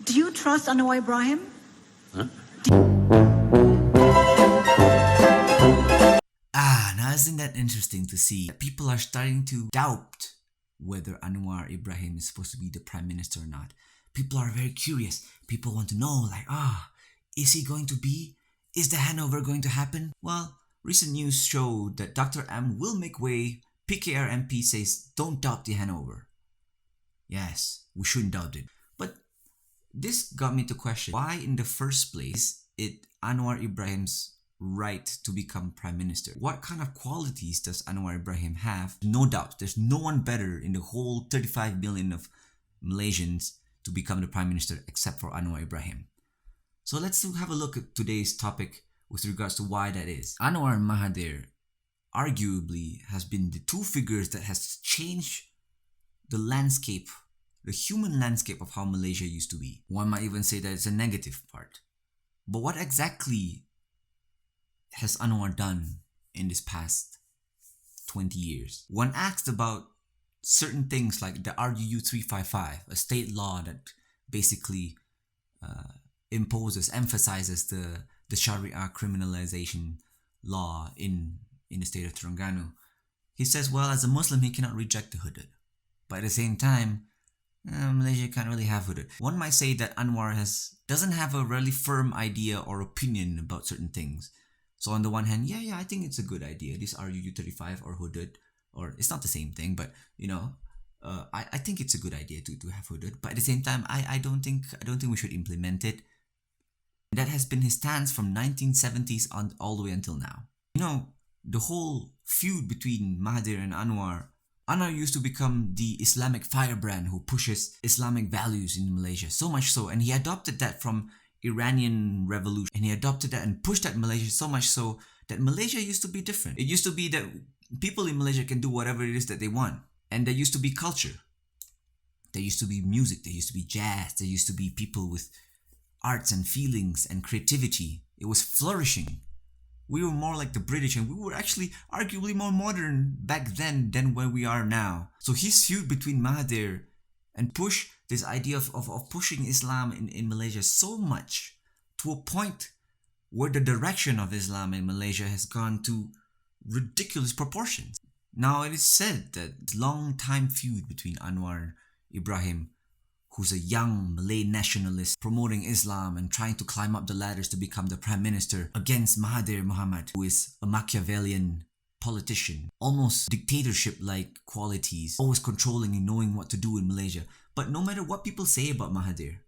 Do you trust Anwar Ibrahim? Huh? Now isn't that interesting to see that people are starting to doubt whether Anwar Ibrahim is supposed to be the Prime Minister or not. People are very curious. People want to know, like, is he going to be? Is the handover going to happen? Well, recent news showed that Dr. M will make way. PKR MP says, don't doubt the handover. Yes, we shouldn't doubt it. But this got me to question, why in the first place is Anwar Ibrahim's right to become Prime Minister? What kind of qualities does Anwar Ibrahim have? No doubt, there's no one better in the whole 35 million of Malaysians to become the Prime Minister except for Anwar Ibrahim. So let's have a look at today's topic with regards to why that is. Anwar and Mahathir arguably has been the two figures that has changed the landscape, the human landscape of how Malaysia used to be. One might even say that it's a negative part. But what exactly has Anwar done in this past 20 years? When asked about certain things like the RUU 355, a state law that basically emphasizes the Sharia criminalization law in the state of Terengganu, he says, well, as a Muslim, he cannot reject the hudud. But at the same time, Malaysia can't really have hudud. One might say that Anwar doesn't have a really firm idea or opinion about certain things. So on the one hand, yeah, I think it's a good idea, this RUU 35 or hudud, or it's not the same thing, but I think it's a good idea to have hudud. But at the same time, I don't think we should implement it. That has been his stance from 1970s on all the way until now. The whole feud between Mahathir and Anwar used to become the Islamic firebrand who pushes Islamic values in Malaysia, so much so, and he adopted that from Iranian revolution, and he adopted that and pushed that in Malaysia so much so that Malaysia used to be different. It used to be that people in Malaysia can do whatever it is that they want, and there used to be culture, there used to be music, there used to be jazz, there used to be people with arts and feelings and creativity. It was flourishing. We were more like the British, and we were actually arguably more modern back then than where we are now. So his feud between Mahathir and push this idea of pushing Islam in Malaysia so much to a point where the direction of Islam in Malaysia has gone to ridiculous proportions. Now it is said that long-time feud between Anwar Ibrahim, who's a young Malay nationalist promoting Islam and trying to climb up the ladders to become the Prime Minister, against Mahathir Mohamad, who is a Machiavellian politician, almost dictatorship-like qualities, always controlling and knowing what to do in Malaysia. But no matter what people say about Mahathir,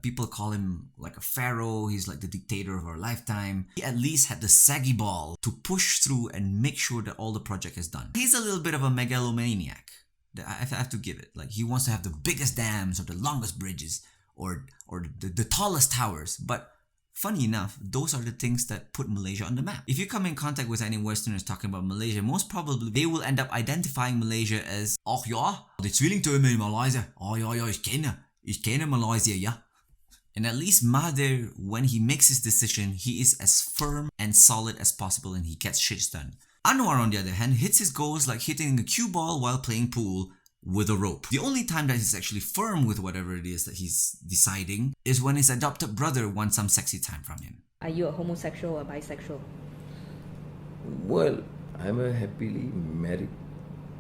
people call him like a pharaoh, he's like the dictator of our lifetime, he at least had the saggy ball to push through and make sure that all the project is done. He's a little bit of a megalomaniac. I have to give it. Like, he wants to have the biggest dams or the longest bridges or the tallest towers. But funny enough, those are the things that put Malaysia on the map. If you come in contact with any Westerners talking about Malaysia, most probably they will end up identifying Malaysia as, oh ja, de tweelingturmen in Malaysia. Oh ja, ich kenne Malaysia, ja. And at least Mahathir, when he makes his decision, he is as firm and solid as possible and he gets shit done. Anwar, on the other hand, hits his goals like hitting a cue ball while playing pool with a rope. The only time that he's actually firm with whatever it is that he's deciding is when his adopted brother wants some sexy time from him. Are you a homosexual or bisexual? Well, I'm a happily married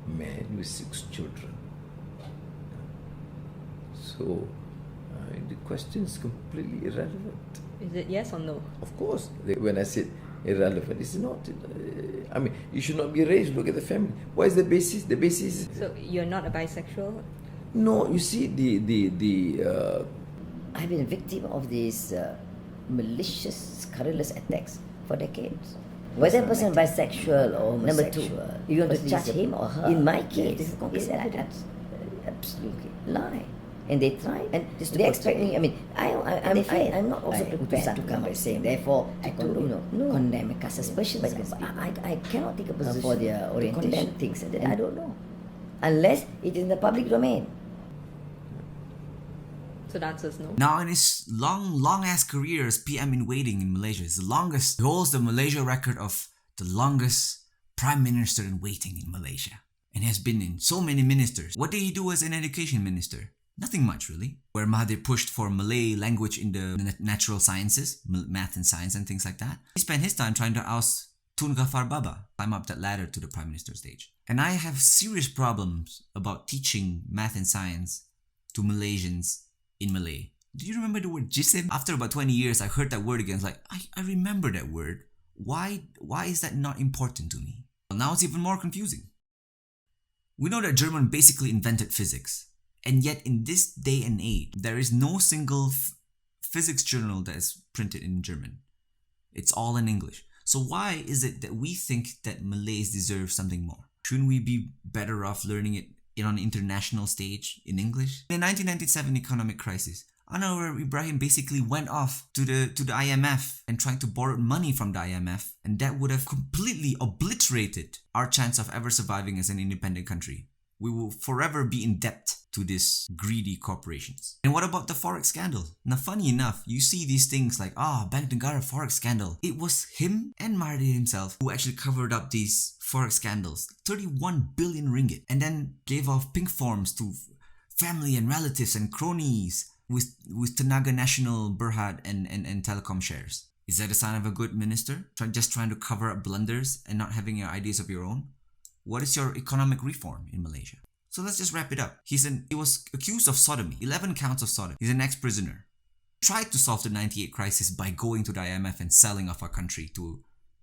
man with 6 children. So, the question is completely irrelevant. Is it yes or no? Of course, when I said irrelevant, it's not. You should not be raised. Look at the family. What is the basis? The basis. So you're not a bisexual? No, you see I've been a victim of these malicious, scurrilous attacks for decades. Whether a person is bisexual or homosexual, number 2, you want to judge him or her. In my case, it's absolutely lie. And they try, and they expect me. I mean, I'm not also prepared to come up saying. Therefore, I condemn and cast aspersions. But I cannot take a position for their orientation. Condemn things that I don't know, unless it is in the public domain. So the answer is no. Now, in his long ass career as PM in waiting in Malaysia, it's the longest. He holds the Malaysia record of the longest Prime Minister in waiting in Malaysia, and has been in so many ministers. What did he do as an education minister? Nothing much really. Where Mahathir pushed for Malay language in the natural sciences, math and science and things like that. He spent his time trying to oust Tun Ghaffar Baba, climb up that ladder to the Prime Minister stage. And I have serious problems about teaching math and science to Malaysians in Malay. Do you remember the word jisim? After about 20 years, I heard that word again. It's like, I remember that word. Why is that not important to me? Well, now it's even more confusing. We know that German basically invented physics. And yet in this day and age, there is no single physics journal that is printed in German. It's all in English. So why is it that we think that Malays deserve something more? Shouldn't we be better off learning it on an international stage in English? In the 1997 economic crisis, Anwar Ibrahim basically went off to the IMF and tried to borrow money from the IMF, and that would have completely obliterated our chance of ever surviving as an independent country. We will forever be in debt to these greedy corporations. And what about the Forex scandal? Now, funny enough, you see these things like, Bank Negara Forex scandal. It was him and Mahathir himself who actually covered up these Forex scandals. 31 billion ringgit. And then gave off pink forms to family and relatives and cronies with Tenaga Nasional Berhad and telecom shares. Is that a sign of a good minister? Just trying to cover up blunders and not having your ideas of your own? What is your economic reform in Malaysia? So let's just wrap it up. He was accused of sodomy, 11 counts of sodomy. He's an ex-prisoner. Tried to solve the 98 crisis by going to the IMF and selling off our country to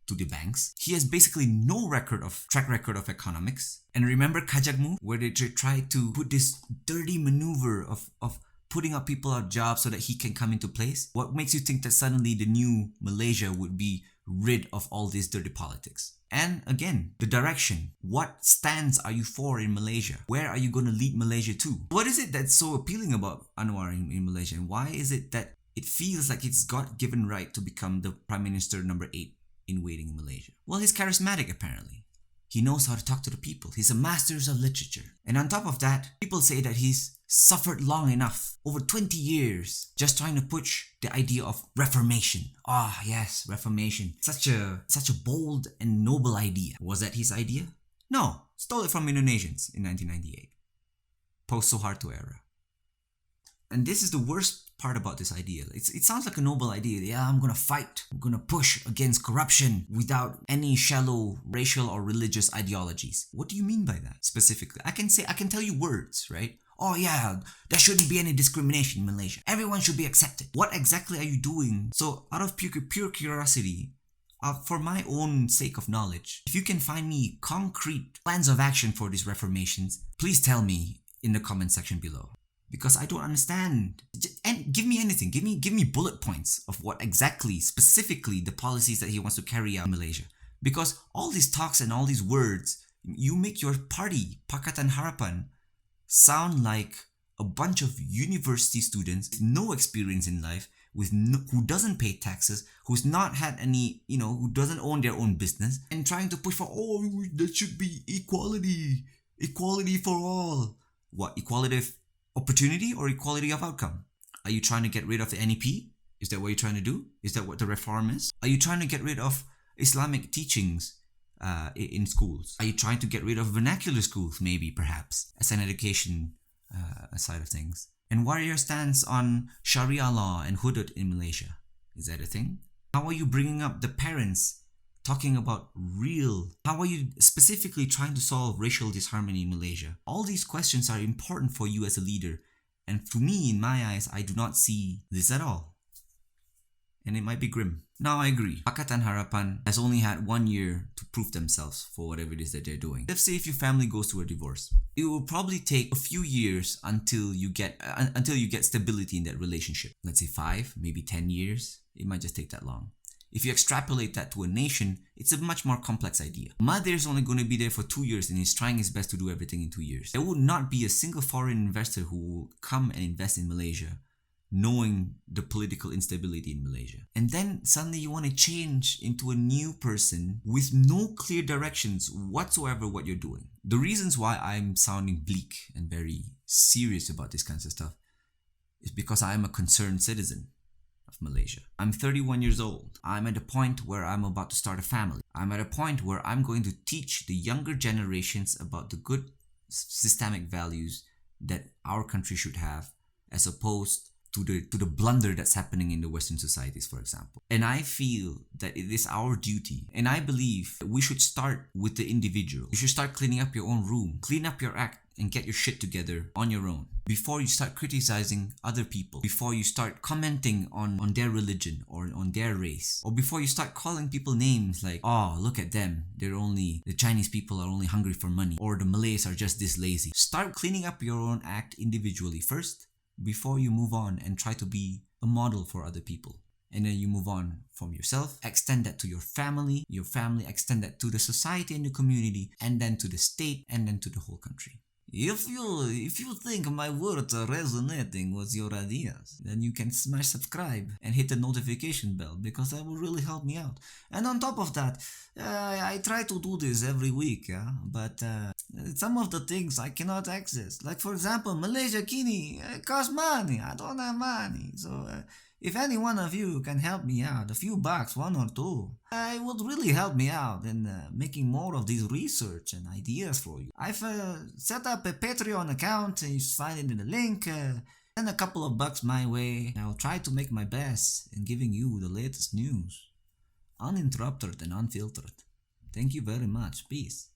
the banks. He has basically no track record of economics. And remember Kajagmu, where they tried to put this dirty maneuver of putting up people out of jobs so that he can come into place? What makes you think that suddenly the new Malaysia would be rid of all this dirty politics? And again, the direction. What stands are you for in Malaysia? Where are you going to lead Malaysia to? What is it that's so appealing about Anwar in Malaysia? And why is it that it feels like it's got given right to become the Prime Minister number 8 in waiting in Malaysia? Well, he's charismatic apparently. He knows how to talk to the people. He's a master of literature. And on top of that, people say that he's suffered long enough, over 20 years, just trying to push the idea of reformation. Yes, reformation. Such a bold and noble idea. Was that his idea? No, stole it from Indonesians in 1998, post-Suharto era. And this is the worst part about this idea. It sounds like a noble idea. Yeah, I'm gonna fight. I'm gonna push against corruption without any shallow racial or religious ideologies. What do you mean by that specifically? I can tell you words, right? Oh yeah, there shouldn't be any discrimination in Malaysia. Everyone should be accepted. What exactly are you doing? So out of pure curiosity, for my own sake of knowledge, if you can find me concrete plans of action for these reformations, please tell me in the comment section below. Because I don't understand. And give me anything. Give me bullet points of what exactly, specifically, the policies that he wants to carry out in Malaysia. Because all these talks and all these words, you make your party, Pakatan Harapan, sound like a bunch of university students with no experience in life, who doesn't pay taxes, who's not had any, who doesn't own their own business, and trying to push for, there should be equality for all. What, equality of opportunity or equality of outcome? Are you trying to get rid of the NEP? Is that what you're trying to do? Is that what the reform is? Are you trying to get rid of Islamic teachings in schools? Are you trying to get rid of vernacular schools, maybe, perhaps, as an education side of things? And what are your stance on Sharia law and hudud in Malaysia? Is that a thing? How are you bringing up the parents talking about how are you specifically trying to solve racial disharmony in Malaysia? All these questions are important for you as a leader. And to me, in my eyes, I do not see this at all. And it might be grim. Now I agree. Pakatan Harapan has only had 1 year to prove themselves for whatever it is that they're doing. Let's say if your family goes through a divorce, it will probably take a few years until you get stability in that relationship. Let's say 5, maybe 10 years. It might just take that long. If you extrapolate that to a nation, it's a much more complex idea. Mahathir is only going to be there for 2 years and he's trying his best to do everything in 2 years. There will not be a single foreign investor who will come and invest in Malaysia knowing the political instability in Malaysia. And then suddenly you want to change into a new person with no clear directions whatsoever what you're doing. The reasons why I'm sounding bleak and very serious about this kinds of stuff is because I'm a concerned citizen of Malaysia. I'm 31 years old. I'm at a point where I'm about to start a family. I'm at a point where I'm going to teach the younger generations about the good systemic values that our country should have, as opposed to the blunder that's happening in the Western societies, for example. And I feel that it is our duty, and I believe we should start with the individual. You should start cleaning up your own room, clean up your act, and get your shit together on your own before you start criticizing other people, before you start commenting on their religion or on their race, or before you start calling people names like, oh, look at them, the Chinese people are only hungry for money, or the Malays are just this lazy. Start cleaning up your own act individually first before you move on and try to be a model for other people. And then you move on from yourself, extend that to your family extend that to the society and the community, and then to the state, and then to the whole country. If you think my words are resonating with your ideas, then you can smash subscribe and hit the notification bell, because that will really help me out. And on top of that, I try to do this every week, but some of the things I cannot access. Like, for example, Malaysia Kini costs money. I don't have money. So if any one of you can help me out, a few bucks, one or two, it would really help me out in making more of these research and ideas for you. I've set up a Patreon account, you find it in the link. Send a couple of bucks my way, and I'll try to make my best in giving you the latest news, uninterrupted and unfiltered. Thank you very much. Peace.